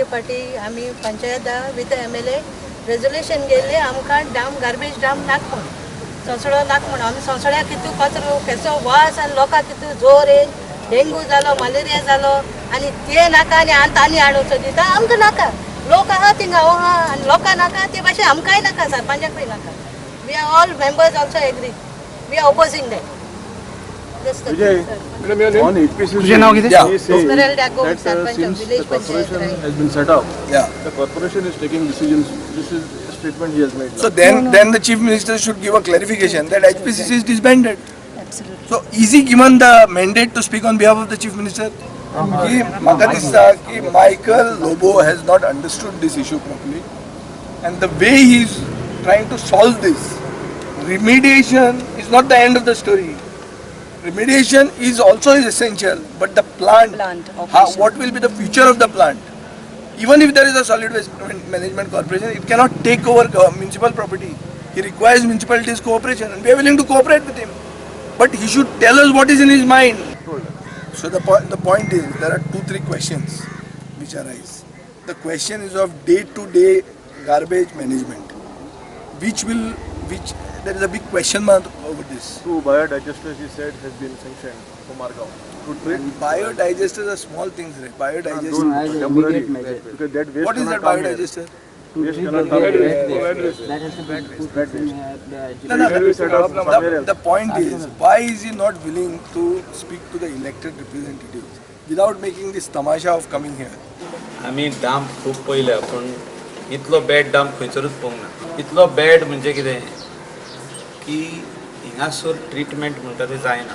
भारतीय पार्टी आम्ही panchayat with MLA resolution गेले आमकां डाम गार्बेज डाम नाक म्हण सोंसळो नाक म्हण आमी सोंसळ्या कितू कचरो केसो वास आनी लोकांक कितू जोर येयन डेंगू जालो मलेरिया जालो आनी ते नाका आनी आनी हाडूचो दिता आमकां नाका लोक आहा थिंगा आहा आनी लोकांक नाका ते भाशेन आमकांय नाका सरपंचाकूय नाका we are all members also agree we are opposing that On APCC, Corporation has been set up. The corporation is taking decisions. This is the statement he has made. So then the chief minister should give a clarification that HPCC is disbanded. Absolutely. So is he given the mandate to speak on behalf of the chief minister? Maka dista ki Michael Lobo has not understood this issue properly, and the way he is trying to solve this, remediation is not the end of the story. Remediation is also essential, but the plant what will be the future of the plant? Even if there is a solid waste management corporation, it cannot take over municipal property. He requires municipalities' cooperation, and we are willing to cooperate with him. But he should tell us what is in his mind. So the point is, there are 2-3 questions which arise. The question is of day-to-day garbage management, which there is a big question mark over this. 2 biodigesters, he said, has been sanctioned for Margao. Biodigesters are small things, right? Biodigesters. Temporary. Because that waste What is that cannot come here. biodigester? Waste cannot come here. The point is, why is he not willing to speak to the elected representatives without making this tamasha of coming here? आम्ही डाम खूप पयल्या पण इतलो bad डाम खंयसरूच पळोवंक ना. इतलो bad म्हणजे कितें की हिंगासर ट्रिटमेंट म्हणटा तें जायना.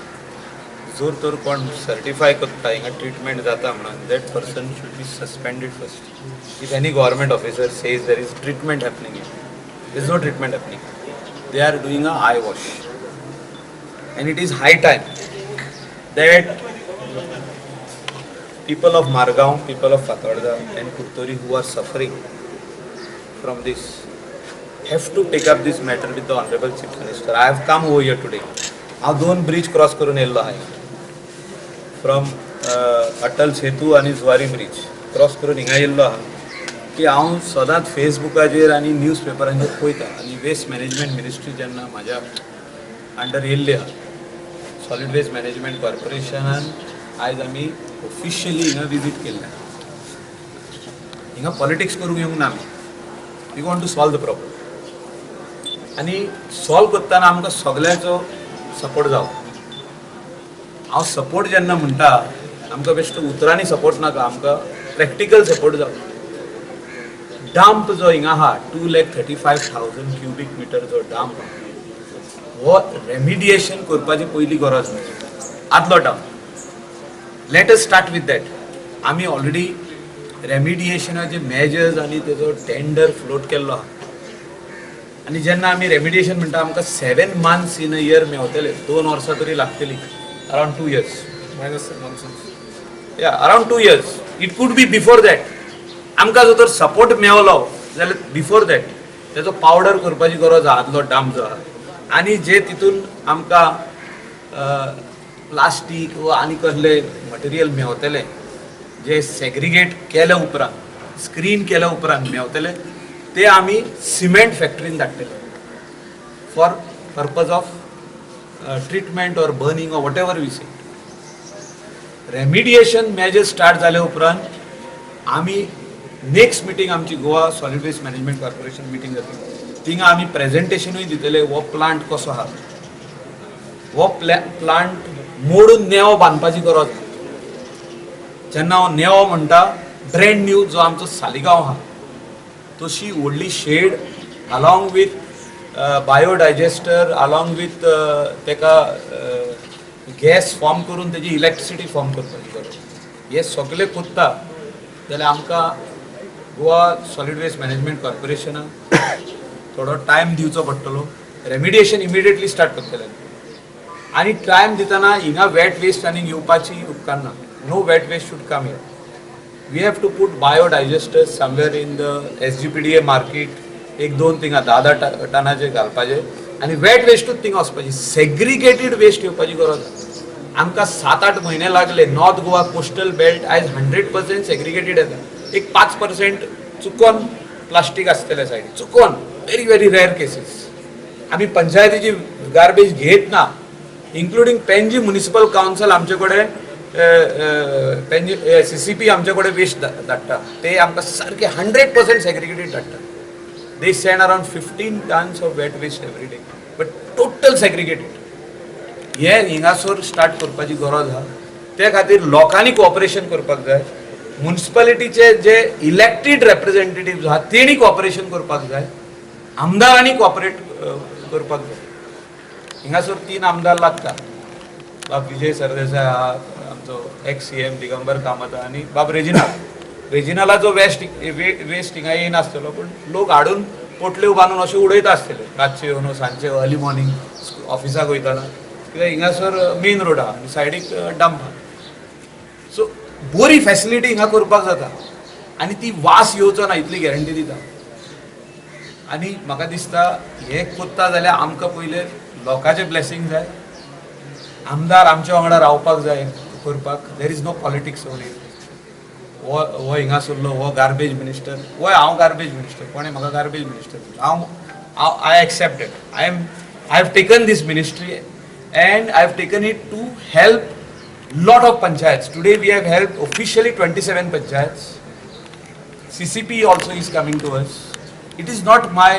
जोर तर कोण सर्टिफाय करता हिंगा ट्रिटमेंट जाता म्हणून that person should be suspended first. If any government officer says there is treatment happening here, there is no treatment happening. They are doing a eye wash and it is high time that people of Margao, people of Fatorda and Kurtori who are suffering from this have to take up this matter with the Honorable Chief Minister. I have come over here today. हांव 2 bridge cross करून येयल्लो आहाय from Atal Setu आनी Zuari bridge cross करून हिंगा येयल्लो आहा की हांव सदांच फेसबुकाचेर आनी न्यूज पेपरांचेर पळयता आनी वेस्ट मॅनेजमेंट मिनिस्ट्री जेन्ना म्हाज्या अंडर येयल्ली आहा सॉलिड वेस्ट मॅनेजमेंट कॉर्पोरेशनान आयज आमी ऑफिशियली हिंगा विजीट केल्लें. हिंगा पॉलिटिक्स करूंक येवंक ना आमी. We want to solve the problem आनी सॉल्व करतना आमकां सगळ्यांचो सपोर्ट जावो. हांव सपोर्ट जेन्ना म्हणटा आमकां बेश्टो उतरांनी सपोर्ट नाका, आमकां प्रॅक्टिकल सपोर्ट जावो. डंप जो हिंगा आहा 2,35,000 क्युबिक मिटर जो डंप हो रेमिडिएशन करपाची पयली गरज ना. आदलो dump let us start with that. आमी ऑलरेडी रेमिडिएशनाचे मेजर्स आनी तेजो टेंडर फ्लोट केल्लो आहा आनी जेन्ना आमी रेमिडिएशन म्हणटा आमकां 7 months इन अ इयर मेवतले. 2 वर्सां तरी लागतली. Around 2 years around 2 years. It could be before that. आमकां जर तर सपोर्ट मेवलो जाल्यार बिफोर दॅट तेजो पावडर करपाची गरज आहा आदलो डंप जो आहा आनी जे तितून आमकां प्लास्टीक व आनी कसले मटेरियल मेवतले जे सेग्रिगेट केल्या उपरांत स्क्रीन केल्या उपरांत मेवतले ते आमी सिमेंट फॅक्टरीन धाडटले for purpose of treatment or burning or whatever we say. Remediation measure start जाल्या उपरांत आमी नेक्स्ट मिटींग आमची Goa solid waste management corporation meeting जातली. थिंगा आमी प्रेजेंटेशनूय दितले हो प्लांट कसो आहा. हो प्लांट मोडून नेवो बांदपाची गरज ना. जेन्ना हांव नेवो म्हणटा ब्रँड न्यू जो आमचो सालिगांव आहा तशी व्हडली shed along with biodigester along with तेका गॅस फॉर्म करून तेजी इलेक्ट्रिसिटी फॉर्म करपाची गरज. हे सगळें कोत्ता जाल्यार आमकां गोवा सॉलिड वेस्ट मॅनेजमेंट कॉर्पोरेशनाक थोडो टायम दिवचो पडटलो. रेमिडिएशन इमिडिएटली स्टार्ट करतले आनी टायम दितना हिंगा वेट वेस्ट आनी येवपाची उपकारना. No wet waste should come here. We have to put biodigesters somewhere in the SGPDA market. 1-2 थिंगा 10-10 टनाचे घालपाचे आनी वेट वेस्टूच थिंगा वचपाची. सेग्रिगेटेड वेस्ट येवपाची गरज. आमकां 7-8 म्हयने लागले. नॉर्थ गोवा कोस्टल बेल्ट आयज 100% सेग्रिगेटेड येता. एक 5% चुकोन प्लास्टीक आसतले सायडीक, चुकोन व्हेरी व्हेरी रेअर केसीस. आमी पंचायतीची गार्बेज घेत ना, इन्क्लुडिंग पेंजी म्युनिसिपल कावन्सिल आमचे कडेन पेंजी CCP आमचे कडेन वेस्ट धाडटा, ते आमकां सारके 100% सेग्रिगेटेड धाडटा. They send around 15 tons of wet waste every day, but total segregated. हे हिंगासोर स्टार्ट करपाची गरज आहा. त्या खातीर लोकांनी कोऑपरेशन करपाक जाय. म्युनिसिपालिटीचे जे इलेक्टेड रिप्रेझेंटेटिव्ह आहात तेणी कोऑपरेशन करपाक जाय. आमदारांनी कोऑपरेट करपाक जाय. हिंगासर 3 आमदार लागता. बाब विजय सरदेसाय आहा, आमचो एक्स CM दिगंबर कामत आहा, आनी बाब रेजिनालाचो वेस्ट हिंगा येनासतलो, पूण लोक हाडून पोटल्यो बांदून अशें उडयता आसतले रातचे येवन सांजचे अर्ली मॉर्निंग ऑफिसाक वयताना, कित्याक हिंगासर मेन रोड आहा आनी सायडीक डंप आहा. सो बरी फॅसिलिटी हिंगा करपाक जाता आनी ती वास येवचो ना इतली गॅरंटी दिता. आनी म्हाका दिसता हे कोत्ता जाल्यार आमकां पयले लोकांचे ब्लेसिंग जाय. आमदार आमचे वांगडा रावपाक जाय करपाक. देर इज नो पॉलिटिक्स ओवरी. हो हिंगासरलो हो गार्बेज मिनिस्टर, हो हांव गार्बेज मिनिस्टर, कोणें म्हाका garbage minister, I accepted. I have taken this ministry and I have taken it to help lot of panchayats. Today we have helped officially 27 panchayats. CCP also is coming to us. It is not my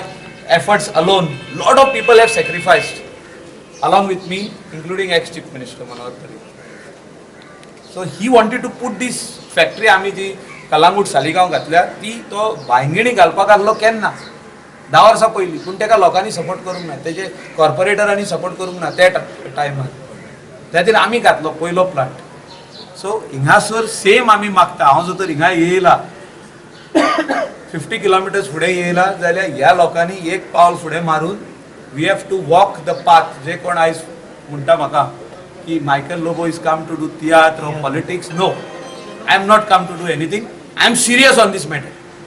efforts alone. Lot of people have sacrificed along with me, including ex-chief minister Manohar Parrikar. So he wanted to put this factory आमी जी कलांगूट सालिगांव घातल्या ती तो भांगणी घालपाक आसलो केन्ना 10 वर्सां पयलीं, पूण ताका लोकांनी सपोर्ट करूंक ना, तेजे कॉर्पोरेटरांनी सपोर्ट करूंक ना त्या टायमार. त्या खातीर आमी घातलो पयलो प्लांट. सो हिंगासर सेम आमी मागता. हांव जर तर हिंगा येयला 50 किलोमिटर्स फुडें येयला जाल्यार ह्या लोकांनी एक पावल फुडें मारून we have to walk the path. जे कोण आयज म्हणटा म्हाका की Michael Lobo is come to do tiatr or politics, no, I am not come to do anything. I am serious on this matter.